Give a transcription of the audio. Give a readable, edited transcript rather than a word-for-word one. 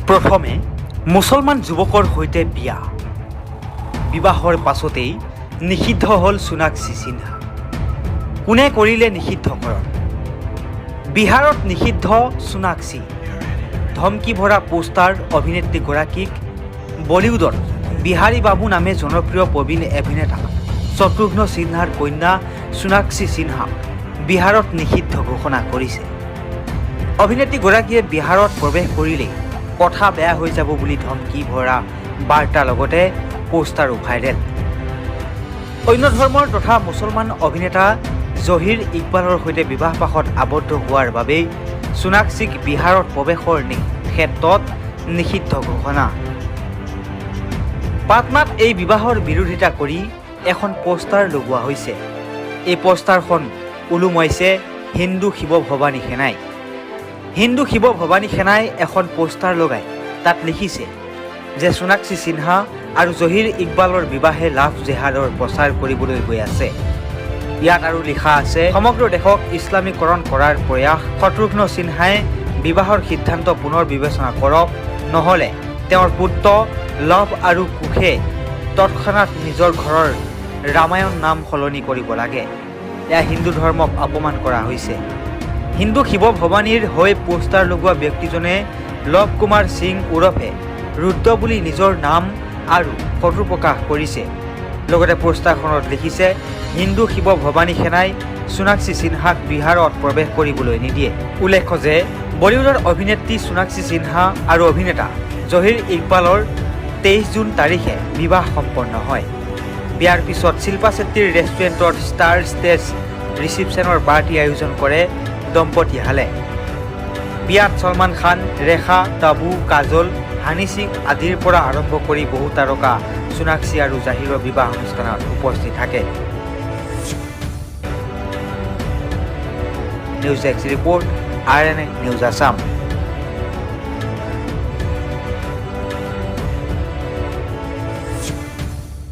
প্ৰথমে মুছলমান যুৱকৰ সৈতে বিয়া। বিবাহৰ পাছতেই নিষিদ্ধ হ'ল সোণাক্ষী সিনহা। কোনে কৰিলে নিষিদ্ধকৰণ? বিহাৰত নিষিদ্ধ সোণাক্ষী। ধমকি ভৰা পোষ্টাৰ অভিনেত্ৰীগৰাকীক বলিউডৰ বিহাৰী বাবু নামে জনপ্ৰিয় প্ৰবীণ অভিনেতা শত্ৰুঘ্ন সিনহাৰ কন্যা সোণাক্ষী সিনহা বিহাৰত নিষিদ্ধ ঘোষণা কৰিছে। অভিনেত্ৰীগৰাকীয়ে বিহাৰত প্ৰৱেশ কৰিলেই কথা বেয়া হৈ যাব বুলি ধমকি ভৰা বাৰ্তাৰ লগতে পোষ্টাৰো ভাইৰেল। অন্য ধৰ্মৰ তথা মুছলমান অভিনেতা জহিৰ ইকবালৰ সৈতে বিবাহপাশত আবদ্ধ হোৱাৰ বাবেই সোণাক্ষীক বিহাৰত প্ৰৱেশৰ ক্ষেত্ৰত নিষিদ্ধ ঘোষণা। পাটনাত এই বিবাহৰ বিৰোধিতা কৰি এখন পোষ্টাৰ লগোৱা হৈছে। এই পোষ্টাৰখন ওলোমাইছে হিন্দু শিৱ ভৱানী সেনাই। হিন্দু শিৱ ভৱানী সেনাই এখন পোষ্টাৰ লগাই তাত লিখিছে যে সোণাক্ষী সিনহা আৰু জহিৰ ইকবালৰ বিবাহে লাভ জেহাদৰ প্ৰচাৰ কৰিবলৈ গৈ আছে। ইয়াত আৰু লিখা আছে, সমগ্ৰ দেশক ইছলামীকৰণ কৰাৰ প্ৰয়াস। শত্ৰুঘ্ন সিনহাই বিবাহৰ সিদ্ধান্ত পুনৰ বিবেচনা কৰক, নহ'লে তেওঁৰ পুত্ৰ লভ আৰু কুশে তৎক্ষণাত নিজৰ ঘৰৰ ৰামায়ণ নাম সলনি কৰিব লাগে। এয়া হিন্দু ধৰ্মক অপমান কৰা হৈছে। হিন্দু শিৱ ভৱানীৰ হৈ পোষ্টাৰ লগোৱা ব্যক্তিজনে লৱ কুমাৰ সিং ওৰফে ৰুদ্ৰ বুলি নিজৰ নাম আৰু ফটো প্ৰকাশ কৰিছে। লগতে পোষ্টাৰখনত লিখিছে, হিন্দু শিৱ ভৱানী সেনাই সোণাক্ষী সিনহাক বিহাৰত প্ৰৱেশ কৰিবলৈ নিদিয়ে। উল্লেখ্য যে বলিউডৰ অভিনেত্ৰী সোণাক্ষী সিনহা আৰু অভিনেতা জহিৰ ইকবালৰ 23 জুন তাৰিখে বিবাহ সম্পন্ন হয়। বিয়াৰ পিছত শিল্পা শেট্টীৰ ৰেষ্টুৰেণ্টত ষ্টাৰ ষ্টেজ ৰিচিপশ্যনৰ পাৰ্টি আয়োজন কৰে দম্পতীহালে। বিয়াত ছলমান খান, ৰেখা, টাবু, কাজল, হানি সিং আদিৰ পৰা আৰম্ভ কৰি বহু তাৰকা সোণাক্ষী আৰু জাহিৰৰ বিবাহ অনুষ্ঠানত উপস্থিত থাকে। News desk report, RNA news Assam.